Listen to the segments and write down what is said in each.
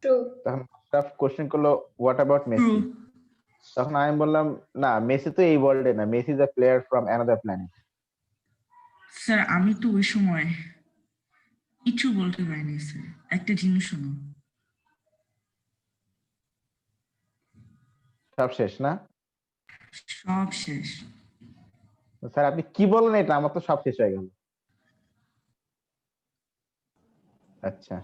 True. তখন Ashraf question করলো what about Messi, তখন আমি বললাম না মেসি তো এই ওয়ার্ল্ডে না, Messi is a player from another planet. Sir আমি তো ওই সময় কিছু বলতে পারিনি স্যার, একটা জিনিস শোনো। সব শেষ না সব শেষ। স্যার? আপনি কি বলেন এটা? আমার তো সব শেষ হয়ে গেল। আচ্ছা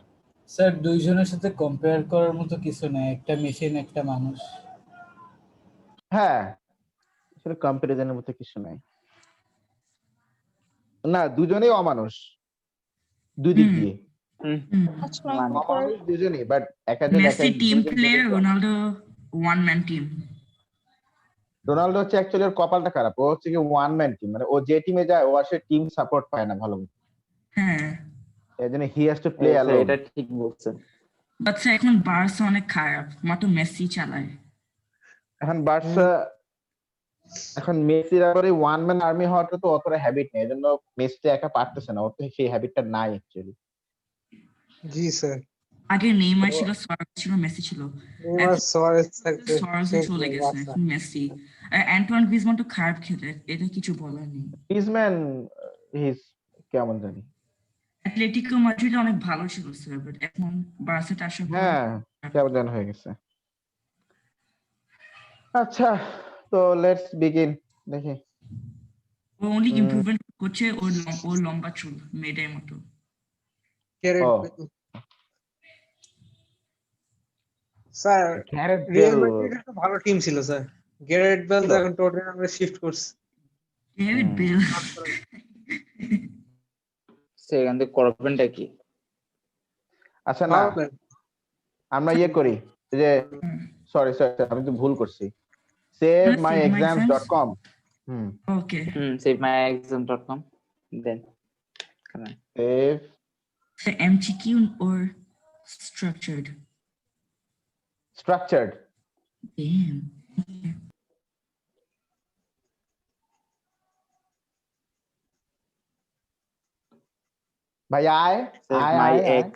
স্যার দুইজনের সাথে কম্পেয়ার করার মতো কিছু নাই, একটা মেশিন একটা মানুষ। হ্যাঁ আসলে কম্পারিজনের মতো কিছু নাই, না দুজনেই অমানুষ দুই দিক দিয়ে, অমানুষ দুজনেই, বাট একজন Messi team player, Ronaldo one man team. Ronaldo হচ্ছে অ্যাকচুয়ালি ওর কপালটা খারাপ, ও হচ্ছে কি ওয়ান ম্যান টিম, মানে ও যে টিমে যায় ও আসলে টিম সাপোর্ট পায় না ভালো মতো, হ্যাঁ এই জন্য he has to play alone. এটা ঠিক বলছেন। বাট স্যার এখন বার্সা অনেক খারাপ, মাত্র মেসি চালায়। এখন বার্সা, এখন মেসির আবার ওয়ান ম্যান আর্মি হওয়াটা তো অতটা হ্যাবিট নেই, এজন্য মেসি একা পারতেছে না, ওর তো সেই হ্যাবিটটা নাই অ্যাকচুয়ালি। জি স্যার। আগে নেইমার ছিল, সুয়ারেজ ছিল, মেসি ছিল, নেইমার সুয়ারেজ থাকতে সুয়ারেজ চলে গেছে, এখন মেসি। আর অ্যান্টোয়ান গ্রিজমান তো খারাপ খেলে, এটা কিছু বলার নেই। গ্রিজমান হিজ কেমন জানি, অ্যাটলেটিকো মাদ্রিদ অনেক ভালো ছিল স্যার, বাট এখন বার্সাটা আসার পর হ্যাঁ কেমন জানি হয়ে গেছে। আচ্ছা তো লেটস বিগিন, দেখি। ও অনলি ইমপ্রুভমেন্ট করছে, ওর লম্বা চুল মেয়েদের মতো। ও sir Gareth Real Bale, Madrid একটা ভালো টিম ছিল স্যার। গ্যারেথ বেল তো এখন টটেনহামে শিফট করছে। ডেভিড বেল সেখান থেকে করবেনটা কি? আচ্ছা না আমরা ইয়ে করি যে, সরি আমি তো ভুল করছি, savemyexams.com। Okay savemyexams.com, then save MCQ or structured? Damn. Okay. ভাই আয় save my ex,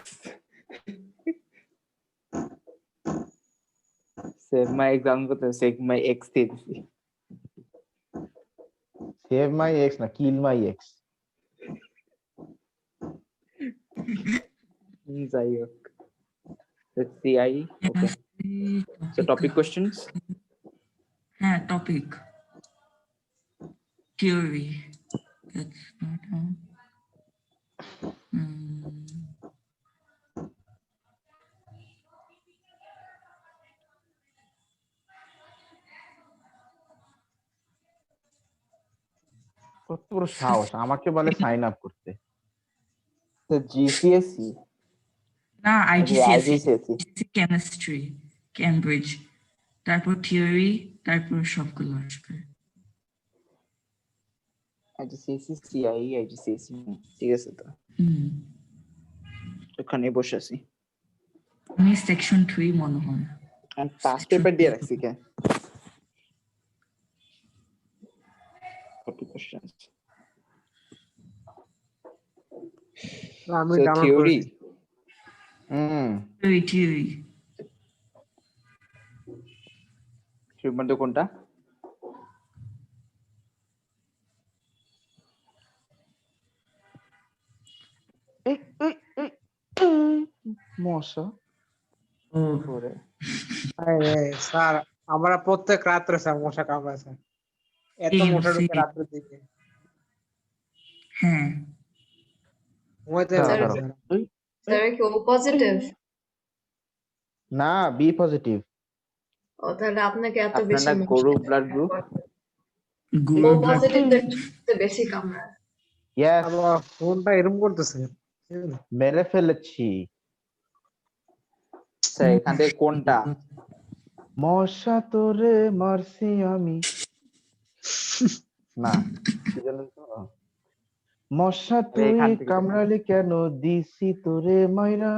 save my exam করতে save my ex দিয়েছি। save my ex না kill my ex। যাই হোক, let's see. Okay, so topic questions. হ্যাঁ topic theory, that's not কত বড় সাহস আমাকে বলে সাইন আপ করতে। তো GCSE না IGCSE IGCSE কেমিস্ট্রি ক্যামব্রিজ, তারপর থিওরি, তারপর সবগুলো আসবে। IGCSE CIE IGCSE, ঠিক আছে তো ওখানে বসে আছি। আমি সেকশন 3 মনে হয় আমি পাস পেপার দিয়ে রাখছি কে topic questions. আমি So ডাউনলোড theory, থিওরি থিওরির মধ্যে কোনটা? মশা স্যার আমরা প্রত্যেক রাত্রে স্যার মশা কামড়ায় স্যার, এত মশা ঢুকে রাত্রের দিকে। হ্যাঁ ঘুমাইতে স্যার কি ও পজিটিভ? না বি পজিটিভ। ও তাহলে আপনাকে এত বেশি আপনারা গরু ব্লাড গ্রুপ, ও পজিটিভদের বেশি কামড়ায়। ইয়েস আবার ফোনটা এরকম করতেছে। মেরে ফেলেছি। স্যার এখান থেকে কোনটা? মশা তোরে মারছি আমি, না কি জানেন তো, মশা তুই এখান থেকে কামড়ালি কেন দিছি তোরে মাইরা,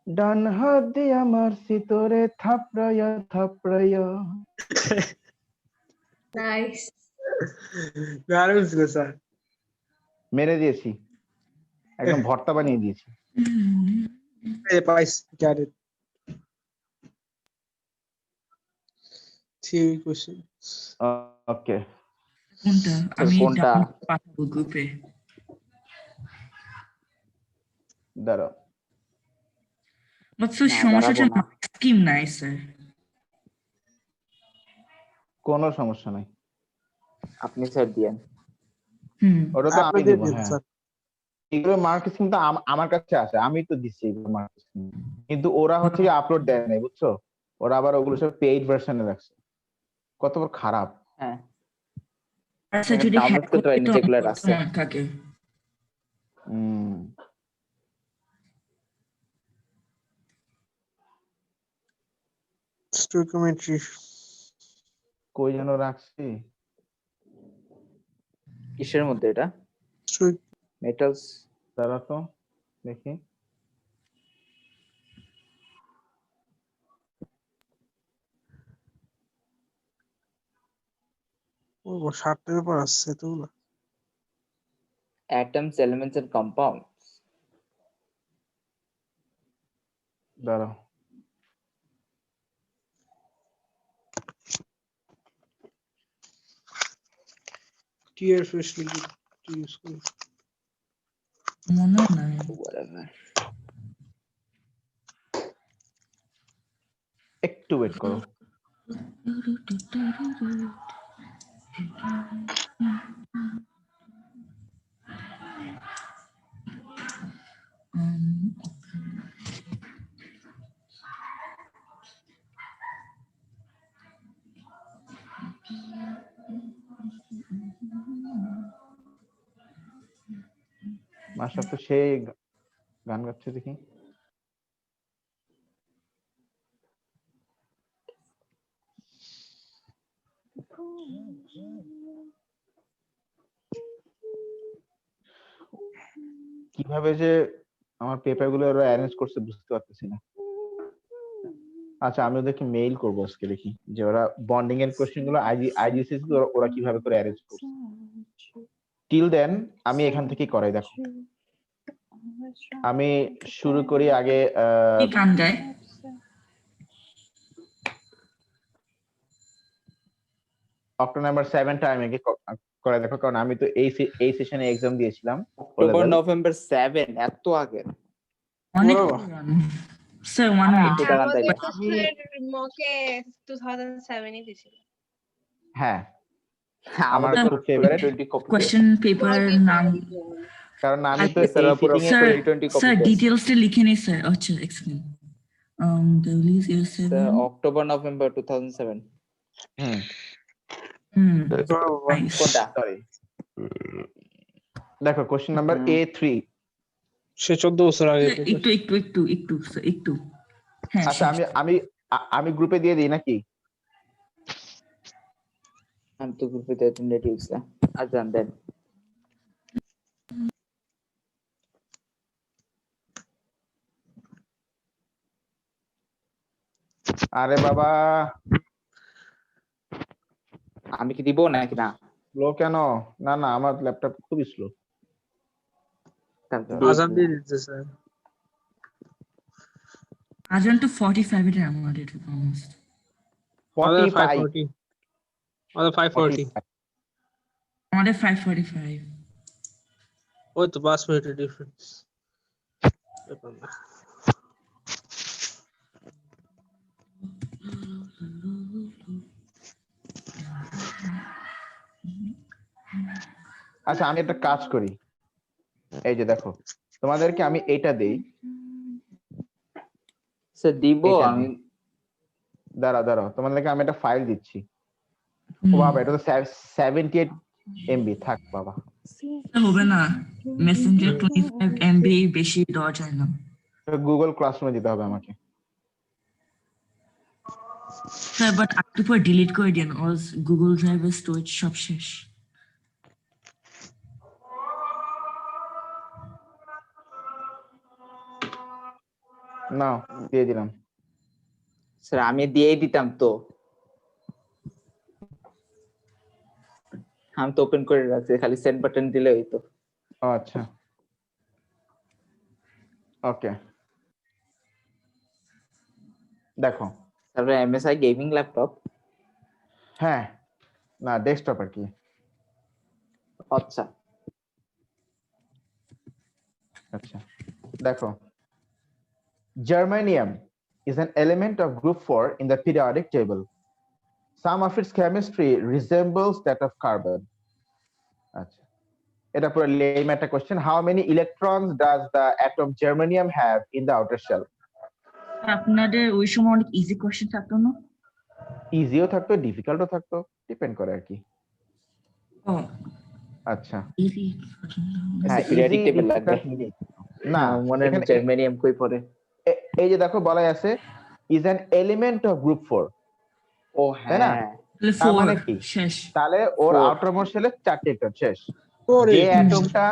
ডান হাত দিয়া মারছি তোরে থাপড়াইয়া থাপড়াইয়া। নাইস, দারুণ ছিল স্যার। মেরে দিয়েছি, একদম ভর্তা বানিয়ে দিয়েছি। পাইস গট ইট। theory questions. ওকে কোনটা আমি কোনটা? download পাঠাবো গ্রুপে। দাঁড়াও বাট স্যার না, সমস্যাটা দাঁড়াবো না। স্কিম নাই স্যার। কোনো সমস্যা নাই, আপনি স্যার দিয়েন। ওটা তো আমি আপনাদের দিব। দিন, হ্যাঁ স্যার। এগুলো মার্কস কিন্তু আমার কাছে আছে, আমি তো দিচ্ছি এগুলো মার্কস, কিন্তু ওরা হচ্ছে কি আপলোড দেয় নাই, বুঝছো? ওরা আবার ওগুলো সব পেইড ভার্সনে রাখছে, কত বড় খারাপ। হ্যাঁ, আর স্যার যদি ডাউনলোড হ্যাক করতে করতে পারেন তো যেগুলো অনেক আছে। সময় থাকে। হুম Stoichiometry. কই যেন রাখছি, কিসের মধ্যে এটা? Stoich- metals. দাঁড়া তো দেখি। ও 60টা পেপার আসছে এতগুলো। Atoms, elements and compounds. দাঁড়াও Tier facility to use করি। মনে নাই। Whatever. একটু ওয়েট করো। মাশরাফ তো সেই গান গাচ্ছে দেখি। কিভাবে যে আমার পেপার গুলো ওরা অ্যারেঞ্জ করছে বুঝতে পারতেছি না। আচ্ছা আমি ওদেরকে মেইল করবো আজকে, দেখি যে ওরা বন্ডিং এর কোশ্চেন গুলো আইজিসিসি ওরা কিভাবে করে অ্যারেঞ্জ করছে। টিল দেন আমি এখান থেকে করাই। দেখো আমি শুরু করি আগে কি গান গায়? অক্টোবর নাম্বার 7টা আমি আগে করে দেখো, কারণ আমি তো এই সেশনে এক্সাম দিয়েছিলাম। অক্টোবর নভেম্বর 7 এত আগে। অনেক বড়। পুরানো। স্যার ওয়ান একটু দাঁড়ান তাইলে। আমাদের তো স্যার মকে 2007 ই দিছিল। হ্যাঁ আমাদের আমার তো খুব favorite 2020 কপি। কোয়েশ্চেন পেপার নাম কারণ আমি তো স্যার এই পুরো সিটিং এ স্যার 2020 কপি স্যার পেস্ট। ডিটেইলসটা লিখে নিই স্যার। আচ্ছা এক্সপ্লেইন স্যার অক্টোবর নভেম্বর 2007। হুম নাইস। কোনটা? সরি দেখো কোশ্চেন নাম্বার A3। সে 14 বছর আগে একটু একটু একটু একটু স্যার, একটু হ্যাঁ আচ্ছা আমি গ্রুপে দিয়ে দিই নাকি? আমি তো গ্রুপে অ্যাটেন্ডেড হইছে। আজান দেন। আরে বাবা আমি কি দিব নাকি না? স্লো কেন? না না আমার ল্যাপটপ খুবই স্লো। আজান দিয়ে দিচ্ছে স্যার। আজান তো 45 এর আমাদের অলমোস্ট। 45 আমাদের 540। আমাদের 5:45। ওই তো 5 মিনিটের ডিফারেন্স। ব্যাপার না। আচ্ছা আমি একটা কাজ করি, এই যে দেখো তোমাদেরকে আমি এটা দেই। স্যার দিব এটা আমি। দিই। দাঁড়াও তোমাদেরকে আমি একটা ফাইল দিচ্ছি। ও বাবা এটা তো 78 MB, থাক বাবা। হবে না, মেসেঞ্জার 25 MB বেশি দেওয়া যায় না। গুগল ক্লাসরুমে দিতে হবে আমাকে। স্যার বাট একটু পর ডিলিট করে দিন, অজ গুগল ড্রাইভের স্টোরেজ সব শেষ। না দিয়ে দিলাম। স্যার আমি দিয়েই দিতাম তো। আমি তো ওপেন করে রাখছি, খালি সেন্ড বাটন দিলে হইতো। ও আচ্ছা ওকে দেখো তারপরে MSI গেমিং ল্যাপটপ। হ্যাঁ না ডেস্কটপ আর কি আচ্ছা আচ্ছা দেখো germanium is an element of group 4 in the periodic table. Some of its chemistry resembles that of carbon. আচ্ছা এটা পুরো lame একটা question. How many electrons does the atom germanium have in the outer shell? আপনাদের ওই সময় অনেক easy question থাকতো না? ইজিও থাকতো ডিফিকাল্টও থাকতো ডিপেন্ড করে আর কি ও আচ্ছা ইজি হ্যাঁ periodic easy, table difficult লাগবে। মিলিয়ে। না মনে হয় এখানে জার্মানিয়াম কই পড়ে? এই যে দেখো বলাই আছে is an element of group 4 ও তাই না? হ্যাঁ তার মানে কি শেষ। তাহলে ওর Four. আউটারমোস্ট শেলে 4টি ইলেকট্রন শেষ Four যে it. অ্যাটমটা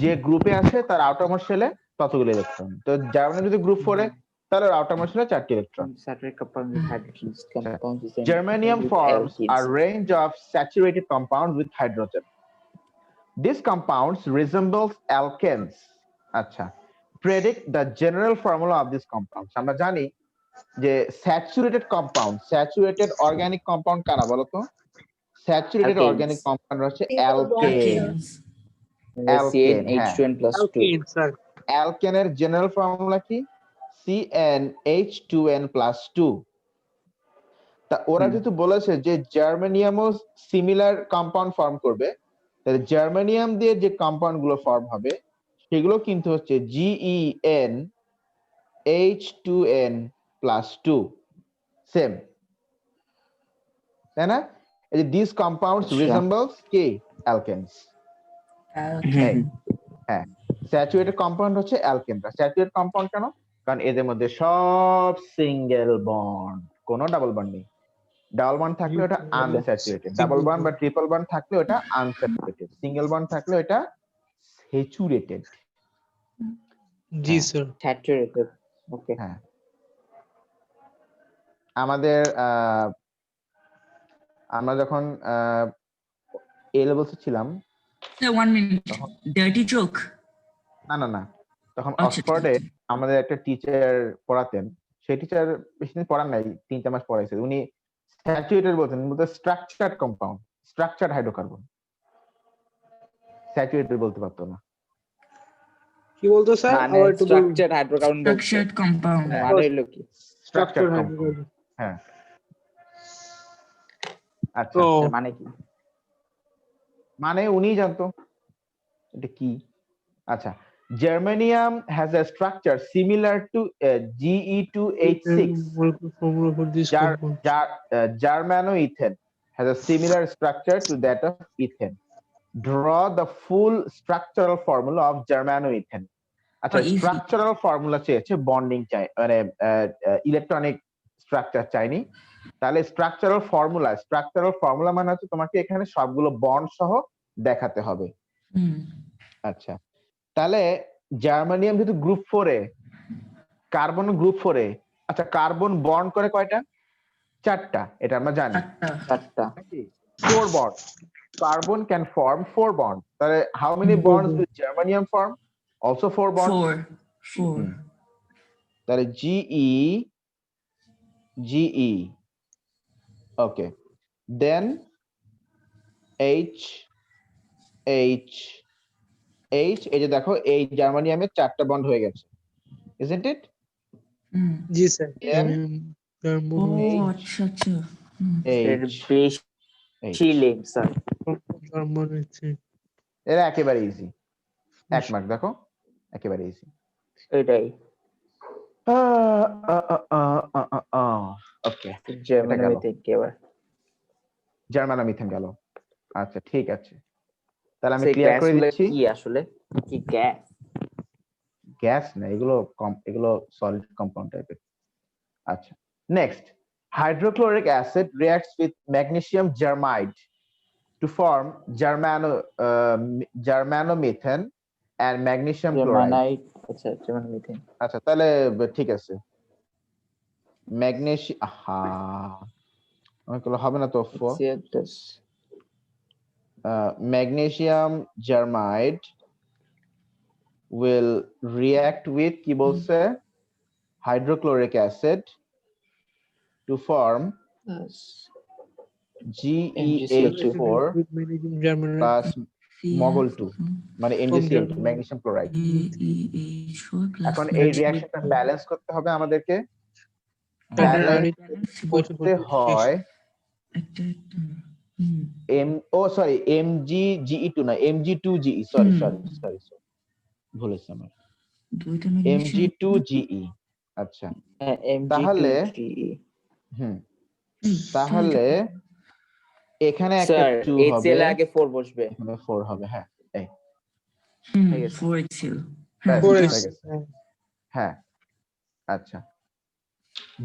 যে গ্রুপে আছে তার আউটারমোস্ট শেলে ততগুলো ইলেকট্রন তো জার্মানি যদি গ্রুপ 4 এ তাহলে ওর আউটারমোস্ট শেলে 4টি electron Saturated compound with hydrogens compounds is an Germanium with forms alkenes. a range of saturated compounds with hydrogen. These compounds resembles alkanes. আচ্ছা predict the general formula of these compounds. আমরা জানি যে saturated compound saturated organic compound কারা বলো তো saturated Alkanes. Organic compound হচ্ছে Single bond, alkane CN Alkane, হ্যাঁ। H2n plus 2 Okay, sir. অ্যালকেনের জেনারেল ফর্মুলা কি CnH2n+2 তা ওরা যেহেতু বলেছে যে জার্মানিয়ামও সিমিলার কম্পাউন্ড ফর্ম করবে তাহলে জার্মানিয়াম দিয়ে যে কম্পাউন্ড গুলো ফর্ম হবে সেগুলো কিন্তু হচ্ছে GeNH2n+2 সেম তাই না এই যে দিস কম্পাউন্ডস আচ্ছা। রিজেম্বলস কি অ্যালকেনস হ্যাঁ স্যাচুরেটেড কম্পাউন্ড হচ্ছে অ্যালকেনটা স্যাচুরেটেড কম্পাউন্ড কেন কারণ এদের মধ্যে সব সিঙ্গেল বন্ড কোনো ডাবল বন্ড নেই ডাবল বন্ড থাকলে ওটা আনস্যাচুরেটেড ডাবল বন্ড বা ট্রিপল বন্ড থাকলে ওটা আনস্যাচুরেটেড সিঙ্গেল বন্ড থাকলে ওটা saturated Ji, sir. saturated okay হ্যাঁ আমাদের আমরা যখন এ লেভেলসে ছিলাম 1 মিনিট ডার্টি জোক না না না তখন আচ্ছা, অক্সফোর্ডে আমাদের একটা টিচার পড়াতেন সেই টিচার বেশি দিন পড়ান নাই 3 মাস পড়াইছে উনি স্যাচুরেটেড বলতেন বলতে structured compound structured hydrocarbon saturated বলতে পারতো না কি বলতো স্যার মানে আবার একটু বলুন। structured hydrocarbon বলছে স্ট্রাকচার্ড কম্পাউন্ড মানে হলো কি স্ট্রাকচার্ড Structure কম্পাউন্ড hydrocarbon. হ্যাঁ আচ্ছা তো এর মানে কি মানে উনি জানতো এটা কি আচ্ছা germanium has a structure similar to Ge2H6 formula for this compound. Germanoethane has a similar structure to that of ethane. Draw the full structural formula of germanoethane. আচ্ছা easy. স্ট্রাকচারাল ফর্মুলা চেয়েছে বন্ডিং চাই মানে electronic structure চাইনি তাহলে structural formula মানে হচ্ছে তোমাকে এখানে সবগুলো বন্ড সহ দেখাতে হবে আচ্ছা তাহলে জার্মানিয়াম যেহেতু গ্রুপ 4 এ কার্বন গ্রুপ 4 এ আচ্ছা কার্বন বন্ড করে কয়টা 4টা এটা আমরা জানি চারটা 4 bond carbon can form 4 bonds তাহলে how many bonds will germanium form also 4 bonds 4 তাহলে Ge okay then H এই যে দেখো এই জার্মানিয়ামের 4টা বন্ড হয়ে গেছে isn't it Ji, sir. Then ও আচ্ছা আচ্ছা এর H বেশি লেম স্যার এরা একেবারে ইজি 1 মার্ক দেখো একেবারে ইজি এটাই ওকে জার্মানিতে কেবল জার্মানামিথেন গেল আচ্ছা ঠিক আছে তাহলে আমি সেই ক্লিয়ার করে গ্যাসগুলো দিচ্ছি কি আসলে কি গ্যাস গ্যাস না এগুলো সলিড কম্পাউন্ড টাইপের আচ্ছা next hydrochloric acid reacts with magnesium germide to form germanomethane and magnesium chloride germanite আচ্ছা জার্মানিতে আচ্ছা তাহলে ঠিক আছে অনেকগুলো হবে না তো magnesium germide will react with কি বলছে hydrochloric acid to form GeH4 with magnesium German plus Mogol 2 মানে NaCl2 ম্যাগনেসিয়াম ক্লোরাইড। এখন এই রিঅ্যাকশনটা ব্যালেন্স করতে হবে আমাদেরকে, ব্যালেন্স করতে হয় MgGe2 না Mg2Ge, সরি ভুলেছি আমার, Mg2Ge। আচ্ছা হ্যাঁ তাহলে Mg2Ge তাহলে এখানে একটা স্যার 2 হবে, HCl আগে 4 বসবে এখানে 4 হবে। হ্যাঁ এই ঠিক আছে 4HCl ব্যাস, করে হয়ে গেছে। হ্যাঁ আচ্ছা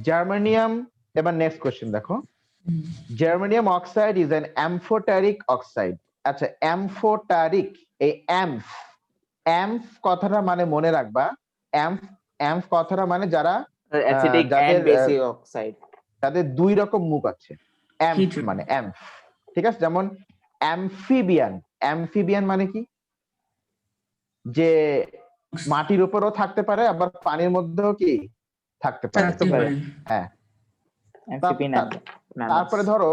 জার্মানিয়াম, এবার নেক্সট কোশ্চেন দেখো। Germanium oxide is an amphoteric oxide. আচ্ছা অ্যামফোটারিক, এই অ্যামফ কথাটা মানে মনে রাখবা, অ্যামফ কথাটা মানে যারা অ্যাসিডিক যাদের এন্ড বেসিক অক্সাইড, তাদের দুই রকম মুখ আছে। অ্যামফ Heteronym. মানে অ্যামফ, ঠিক আছে। যেমন অ্যামফিবিয়ান মানে কি, যে মাটির উপরেও থাকতে পারে আবার পানির মধ্যেও কি থাকতে পারে। থাকতে পারে। হ্যাঁ অ্যামফিবিয়ান তারপরে ধরো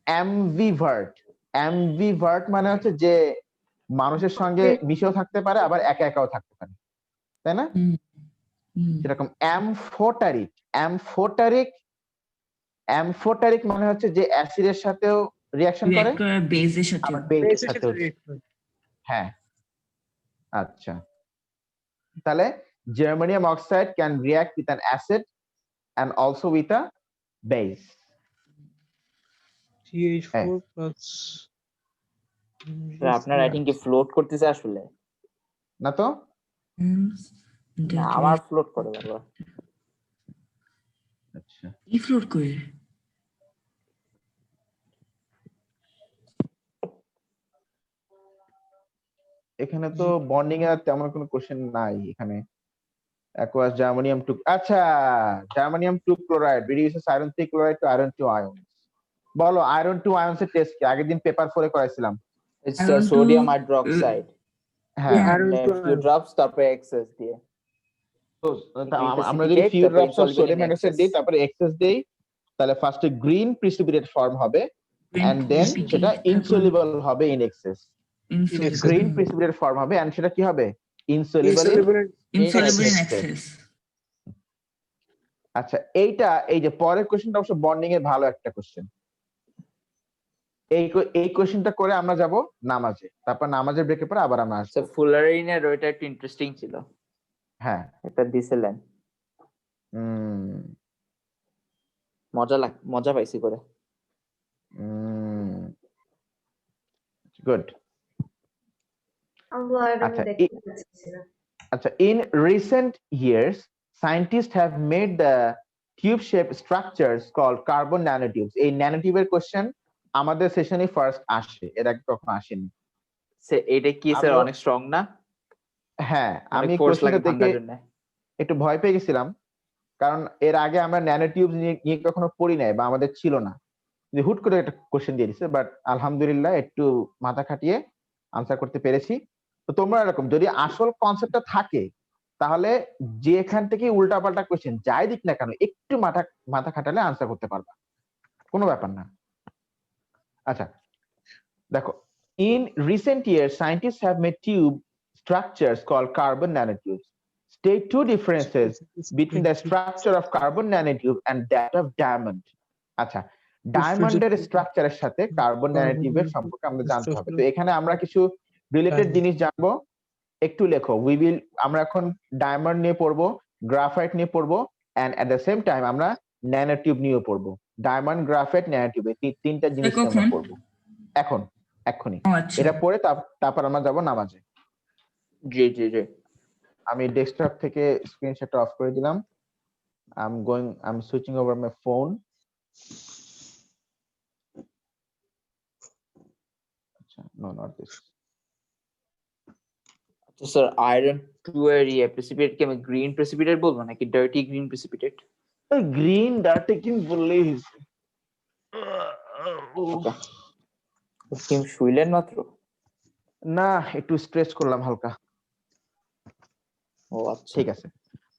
অ্যামবিভার্ট মানে হচ্ছে যে মানুষের সঙ্গে মিশেও থাকতে পারে আবার একা একাও থাকতে পারে, তাই না? যেরকম অ্যামফোটারিক মানে হচ্ছে যে অ্যাসিডের সাথেও রিঅ্যাকশন করে বেজের সাথে আবার বেসের সাথেও। হ্যাঁ আচ্ছা তাহলে germanium oxide can react with an acid and also with a base. CH4 plus আপনার রাইটিং কি ফ্লোট করতেছে আসলে? না তো না আমার ফ্লোট করে বাবা। আচ্ছা ই ফ্লোট করে এখানে তো বন্ডিং এর তেমন কোনো কোশ্চেন নাই এখানে। aqueous germanium 2, আচ্ছা germanium 2 chloride reduces iron 3 chloride to iron 2 ions। বলো iron 2 ions এর টেস্ট কি? আগের দিন পেপার 4 এ করাইছিলাম। It's the sodium hydroxide, হ্যাঁ few drops তারপরে excess দিয়ে। তো আমরা যদি few drops of sodium hydroxide দিই তারপরে এক্সেস দেই, তাহলে ফার্স্টে গ্রিন প্রিসিপিটেট ফর্ম হবে এন্ড দেন সেটা ইনসoluble হবে in access. Green precipitate form হবে এন্ড সেটা কি হবে? ইনসoluble ইন এক্সেস। আচ্ছা এইটা, এই যে পরের কোশ্চেনটা অবশ্য বন্ডিং এর ভালো একটা কোশ্চেন। এই কোশ্চেনটা করে আমরা যাব নামাজে, তারপর নামাজের ব্রেকের পরে আবার আমরা আসবো। ফুলারিনের ওইটা একটু ইন্টারেস্টিং ছিল। হ্যাঁ এটা দিছিলেন, মজা পাইছি করে। গুড। আচ্ছা in recent years scientists have made the tube shaped structures called carbon nanotubes। এই ন্যানোটিউবের কোশ্চেন আমাদের সেশনে ফার্স্ট আসে, এর আগে কখনো আসেনি। এটা কি স্যার অনেক স্ট্রং না? হ্যাঁ আমি কোশ্চেনটা দেখে একটু ভয় পেয়ে গেছিলাম, কারণ এর আগে আমরা ন্যানোটিউব নিয়ে কখনো পড়ি নাই বা আমাদের ছিল না, হুট করে একটা কোশ্চেন দিয়ে দিচ্ছে। বাট আলহামদুলিল্লাহ একটু মাথা খাটিয়ে আনসার করতে পেরেছি। তো তোমরা এরকম যদি আসল কনসেপ্টটা থাকে তাহলে যে এখান থেকে উল্টাপাল্টা কোশ্চেন যাই দিক না কেন একটু মাথা খাটালে আনসার করতে পারবা, কোনো ব্যাপার না। আচ্ছা দেখো, in recent years scientists have made tube structures called carbon nanotubes। State two differences between the structure of carbon nanotube and that of diamond। আচ্ছা ডায়মন্ডের স্ট্রাকচারের সাথে কার্বন ন্যানোটিউবের সম্পর্কে আমাদের জানতে হবে। তো এখানে আমরা কিছু রিলেটেড জিনিস জানবো, একটু লেখো। আমরা এখন ডায়মন্ড নিয়ে পড়বো, গ্রাফাইট নিয়ে পড়বো and at the same time আমরা ন্যানোটিউব নিয়ে পড়বো। ডায়মন্ড, গ্রাফাইট, ন্যানোটিউব এই তিনটা জিনিস আমরা পড়বো এখনই। এটা পড়ে তারপর আমরা যাব নামাজে। জি আমি ডেস্কটপ থেকে স্ক্রিনশটটা অফ করে দিলাম। I'm switching over my phone। আচ্ছা no not this। তো স্যার আয়রন 2 এর প্রেসিপিটেট কি আমি গ্রিন প্রেসিপিটেট বলবো নাকি dirty green precipitate? Green dirty green বললেই কি শুইলেন মাত্র? না একটু স্ট্রেচ করলাম হালকা। ও আচ্ছা ঠিক আছে।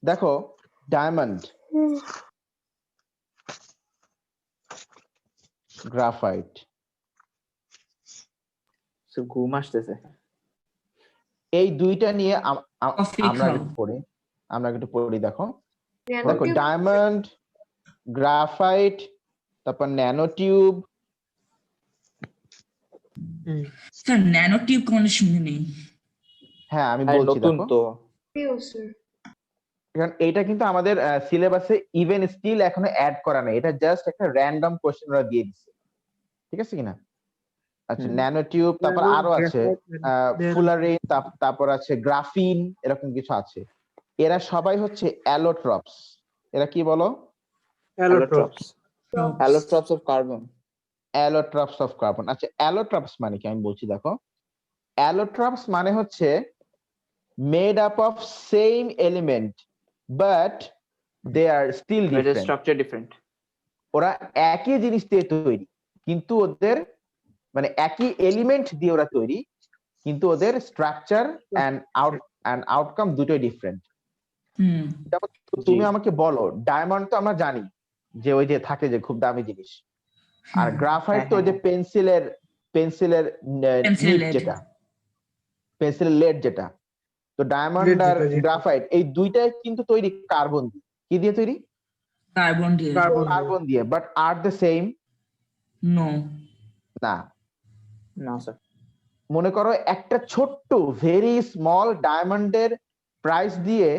দেখো ডায়মন্ড, গ্রাফাইট। So ঘুম আসতেছে। এই দুইটা নিয়ে কফি আমরা খাও। একটু পড়ি, দেখো ন্যানো দেখো টিউব ডায়মন্ড, গ্রাফাইট, তারপর nano tube. Sir nano tube কোনো শুনে নেই। হ্যাঁ আমি আর বলছি নতুন দেখো, তো স্যার। কারণ এইটা কিন্তু আমাদের সিলেবাসে ইভেন স্টিল এখনো অ্যাড করা নেই, এটা জাস্ট একটা র্যান্ডম কোশ্চেন ওরা দিয়ে দিচ্ছে, ঠিক আছে কিনা? আচ্ছা ন্যানো টিউব, তারপর আরো আছে ফুলারিন, তারপর আছে গ্রাফিন, এরকম কিছু আছে। এরা সবাই হচ্ছে অ্যালোট্রপস। এরা কি বলো? allotrops allotrops of carbon. Allotropes of carbon. আচ্ছা অ্যালোট্রপস মানে কি আমি বলছি দেখো, অ্যালোট্রপস মানে হচ্ছে made up of same element but they are still But the different. structure different. ওরা একই জিনিস দিয়ে তৈরি, কিন্তু ওদের মানে একই এলিমেন্ট দিয়ে ওরা তৈরি, কিন্তু ওদের স্ট্রাকচার এন্ড আউটকাম দুটোই ডিফারেন্ট। তুমি আমাকে বলো, ডায়মন্ড তো আমরা জানি যে ওই যে থাকে যে খুব দামি জিনিস, আর গ্রাফাইট তো ওই যে পেন্সিলের যেটা পেন্সিলের লেড যেটা। তো ডায়মন্ড আর গ্রাফাইট এই দুইটাই কিন্তু তৈরি কার্বন দিয়ে। কি দিয়ে তৈরি? কার্বন দিয়ে। কার্বন দিয়ে, but are the same? No না। No sir. মনে করো একটা ছোট্ট ভেরি স্মল ডায়মন্ডের প্রাইস দিয়ে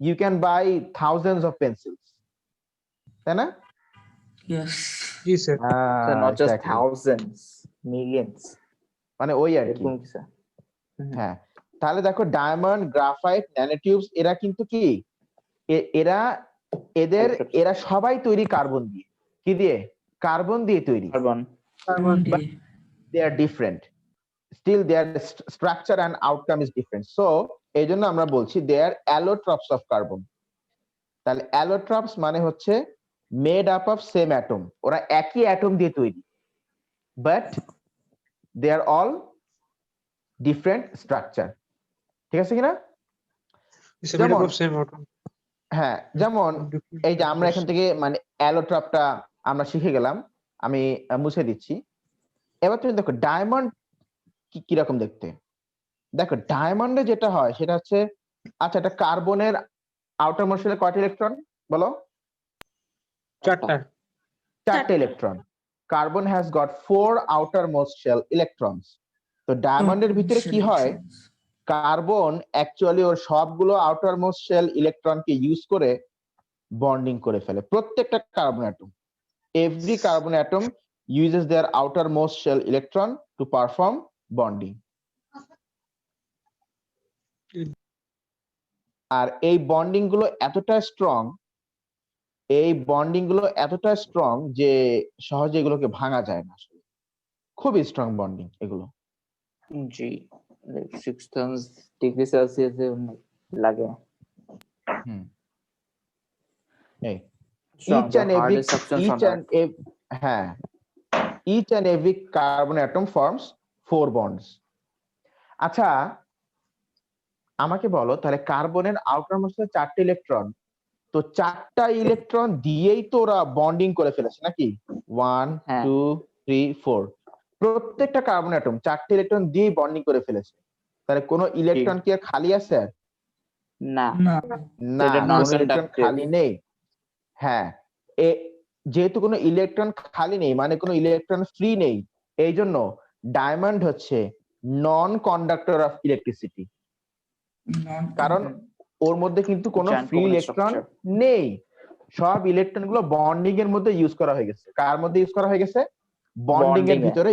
you can buy thousands of pencils, তাই না? ইয়েস জি sir. So not just Exactly. thousands, millions. মানে ওই আর কি। এরকম কি স্যার? হ্যাঁ তাহলে দেখো ডায়মন্ড, গ্রাফাইট, ন্যানোটিউবস এরা কিন্তু কি এরা সবাই তৈরি কার্বন দিয়ে। কি দিয়ে? কার্বন দিয়ে তৈরি। Carbon. They are different, still their structure and outcome is different, so এই জন্য আমরা বলছি they are allotropes of carbon। তাহলে allotropes মানে হচ্ছে made up of same atom, ওরা একই অ্যাটম দিয়ে তৈরি but they are all different structure, ঠিক আছে কিনা? হ্যাঁ যেমন এই যে আমরা এখান থেকে মানে অ্যালোট্রপটা আমরা শিখে গেলাম, আমি মুছে দিচ্ছি। এবার তুমি দেখো ডায়মন্ড কিরকম দেখতে। দেখো ডায়মন্ডে যেটা হয় সেটা হচ্ছে, আচ্ছা এটা কার্বনের আউটার মোস্ট শেলে কয়টা ইলেকট্রন বলো? চারটে electron. Carbon has got 4 outermost shell electrons. তো ডায়মন্ডের ভিতরে কি হয়, কার্বন অ্যাকচুয়ালি ওর সবগুলো আউটার মোস্ট শেল ইলেকট্রনকে ইউজ করে বন্ডিং করে ফেলে। প্রত্যেকটা carbon atom, every carbon atom uses their outermost shell electron to perform bonding. আর এই বন্ডিং গুলো এতটা স্ট্রং যে সহজে এগুলোকে ভাঙা যায় না, আসলে খুবই স্ট্রং বন্ডিং এগুলো। জি, 6000 ডিগ্রি সেলসিয়াস এ লাগে। এই each and every carbon atom forms 4 bonds. আচ্ছা আমাকে বলো তাহলে কার্বনের আউটার মোস্ট 4টে ইলেকট্রন, তো 4টা ইলেকট্রন দিয়েই তো ওরা বন্ডিং করে ফেলেছে নাকি? 1 2 3 4 প্রত্যেকটা কার্বন অ্যাটম 4টে ইলেকট্রন দিয়ে বন্ডিং করে ফেলেছে। তাহলে কোনো ইলেকট্রন কি খালি আছে? না, কোনো ইলেকট্রন খালি নেই। হ্যাঁ যেহেতু কোনো ইলেকট্রন খালি নেই মানে কোনো ইলেকট্রন ফ্রি নেই, এই জন্য ডায়মন্ড হচ্ছে নন কন্ডাক্টর অফ ইলেকট্রিসিটি, কারণ ওর মধ্যে কিন্তু কোনো ফ্রি ইলেকট্রন নেই। সব ইলেকট্রন গুলো বন্ডিং এর মধ্যে ইউজ করা হয়ে গেছে। কার মধ্যে ইউজ করা হয়ে গেছে? বন্ডিং এর ভিতরে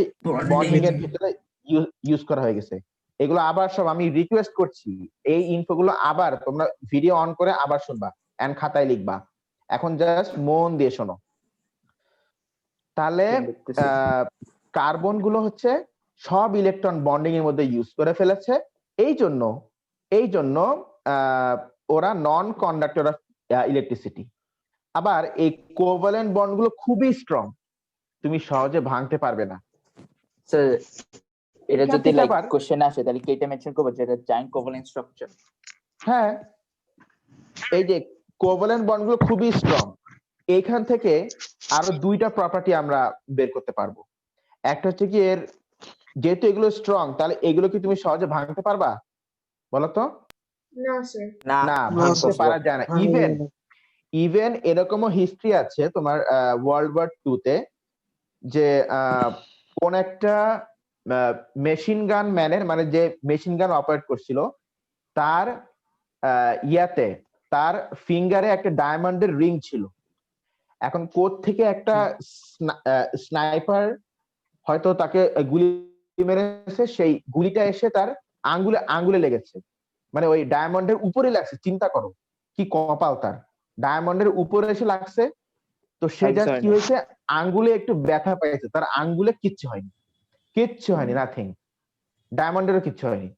ইউজ করা হয়ে গেছে। এগুলো আবার সব আমি রিকোয়েস্ট করছি, এই ইনফোগুলো আবার তোমরা ভিডিও অন করে আবার শুনবা এন্ড খাতায় লিখবা। এখন জাস্ট মন দিয়ে শোনো। তাহলে কার্বন গুলো হচ্ছে সব ইলেকট্রন বন্ডিং এর মধ্যে ইউজ করে ফেলেছে, এই জন্য ওরা নন কন্ডাক্টর অফ ইলেকট্রিসিটি। আবার এই কোভ্যালেন্ট বন্ড গুলো খুবই স্ট্রং, তুমি সহজে ভাঙতে পারবে না। স্যার এটা যদি লাইক কোশ্চেন আসে তাহলে কি এটা মেনশন করব যেটা জায়ান্ট কোভ্যালেন্ট স্ট্রাকচার? হ্যাঁ এই যে কোভ্যালেন্ট বন্ড গুলো খুবই স্ট্রং, এইখান থেকে আরো দুইটা প্রপার্টি আমরা বের করতে পারবো। একটা হচ্ছে কি এর যেহেতু এগুলো স্ট্রং, তাহলে এগুলো কি তুমি সহজে ভাঙতে পারবা বলো তো? No, sir. না না, না, ভাঙতে sir. পারা যায় না। ইভেন এরকমও হিস্ট্রি আছে তোমার ওয়ার্ল্ড ওয়ার 2 তে, যে কোন একটা মেশিন গান ম্যানের, মানে যে মেশিন গান অপারেট করছিল, তার ইয়াতে তার ফিঙ্গারে একটা ডায়মন্ডের রিং ছিল। এখন কোথ থেকে একটা স্নাইপার হয়তো তাকে গুলি মেরেছে, সেই গুলিটা এসে তার আঙ্গুলে লেগেছে, মানে ওই ডায়মন্ডের উপরে লাগছে। চিন্তা করো কি কপাল তার, ডায়মন্ডের উপরে এসে লাগছে। তো সে আচ্ছা, জাস্ট কি হয়েছে, আঙ্গুলে একটু ব্যথা পেয়েছে, তার আঙ্গুলে কিচ্ছু হয়নি, নাথিং, ডায়মন্ডেরও কিচ্ছু হয়নি।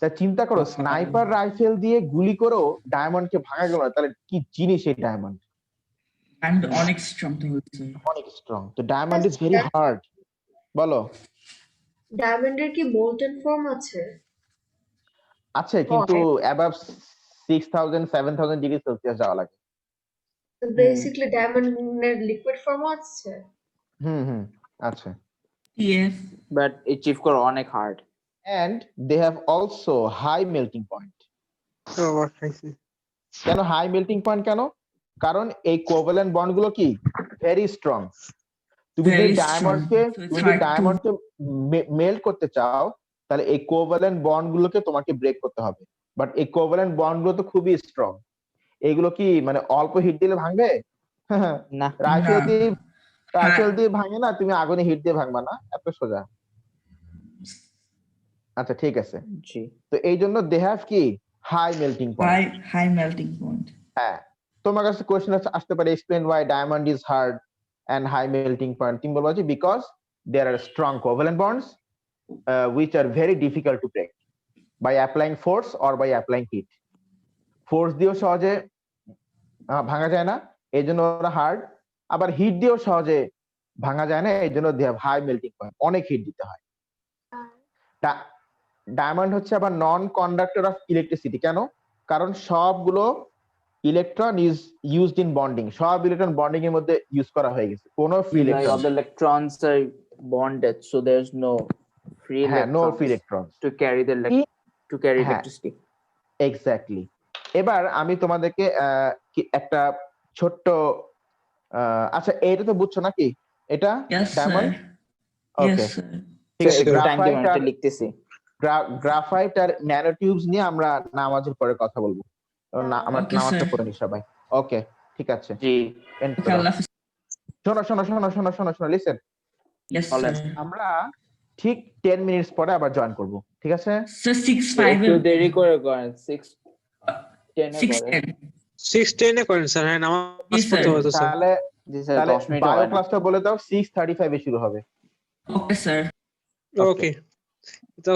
তা চিন্তা করো, স্নাইপার রাইফেল দিয়ে গুলি করেও ডায়মন্ডকে ভাঙা গেল না, তাহলে কি জিনিস এই ডায়মন্ড? ডায়মন্ড অনেক স্ট্রং তো হচ্ছে। অনেক স্ট্রং। তো ডায়মন্ড ইজ ভেরি হার্ড। বলো। ডায়মন্ডের কি মোল্টেন ফর্ম আছে? আছে, কিন্তু অ্যাবাভ 6000 7000 ডিগ্রি সেলসিয়াস যাওয়া লাগে। বেসিক্যালি ডায়মন্ডের লিকুইড ফর্ম আছে? হুম আছে। টিএফ বাট অ্যাচিভ করা অনেক hard. And they have also high melting point. কেন হাই মেল্টিং পয়েন্ট কেন? কারণ এই কোভ্যালেন্ট বন্ড গুলো কি ভেরি স্ট্রং। তুমি যদি Very strong. ডায়মন্ডকে So it's hard to- melt করতে চাও, তাহলে এই কোভ্যালেন্ট বন্ড গুলোকে তোমাকে ব্রেক করতে হবে। বাট এই কোভ্যালেন্ট বন্ড গুলো তো খুবই স্ট্রং। এগুলো কি মানে অল্প হিট দিলে ভাঙবে? না, রাইফেল দিয়ে ভাঙে না, তুমি আগুনে হিট দিয়ে ভাঙবা না, এত সোজা। আচ্ছা ঠিক আছে। জি। তো এই জন্য দে হ্যাভ কি high melting point. high melting point. হ্যাঁ, তোমার কাছে কোশ্চেন আসতে পারে, explain why diamond is hard and high melting point. তুমি বলবা যে because there are strong covalent bonds which are very difficult to break by applying force or by applying heat. Force দিয়েও সহজে ভাঙা যায় না, এই জন্য ওরা হার্ড। আবার হিট দিয়েও সহজে ভাঙা যায় না, এই জন্য they have high melting point, অনেক হিট দিতে হয়। ডায়মন্ড হচ্ছে আবার নন কন্ডাক্টর অফ ইলেকট্রিসিটি। কেন? কারণ সবগুলো electron is used in bonding, সব ইলেকট্রন বন্ডিং এর মধ্যে ইউজ করা হয়ে গেছে। কোনো free Like electron, all the electrons are bonded, so there's no free হ্যাঁ, no electrons free electron. to carry হ্যাঁ। electricity. এক্স্যাক্টলি। এবার আমি তোমাদেরকে একটা ছোট্ট আচ্ছা, এটা তো বুঝছো নাকি এটা Yes, ডায়মন্ড? sir. ওকে, Yes, sir. ঠিক আছে। টাইম দিবেন, লিখতেছি। গ্রাফাইট আর ন্যানোটিউবস নিয়ে আমরা নামাজের পরে কথা বলবো। আমরা Okay, নামাজটা sir. পড়ে নি সবাই। ওকে, ঠিক আছে। জি। Okay, Allah Hafiz. শোনো লিসেন। Yes, All sir. আমরা ঠিক 10 মিনিটস পরে আবার জয়েন করব, ঠিক আছে? Sir, 6-5 একটু দেরি করে করেন, 6:10 এ করেন। 6-10. 6:10 এ করেন স্যার। হ্যাঁ, নামাজ জি, পড়তে স্যার। হবে তো স্যার। তাহলে জি স্যার, তাহলে 10 মিনিট বায়ো হয় না। ক্লাসটা বলে দাও 6:35 এ শুরু হবে। Okay, sir. ওকে। তো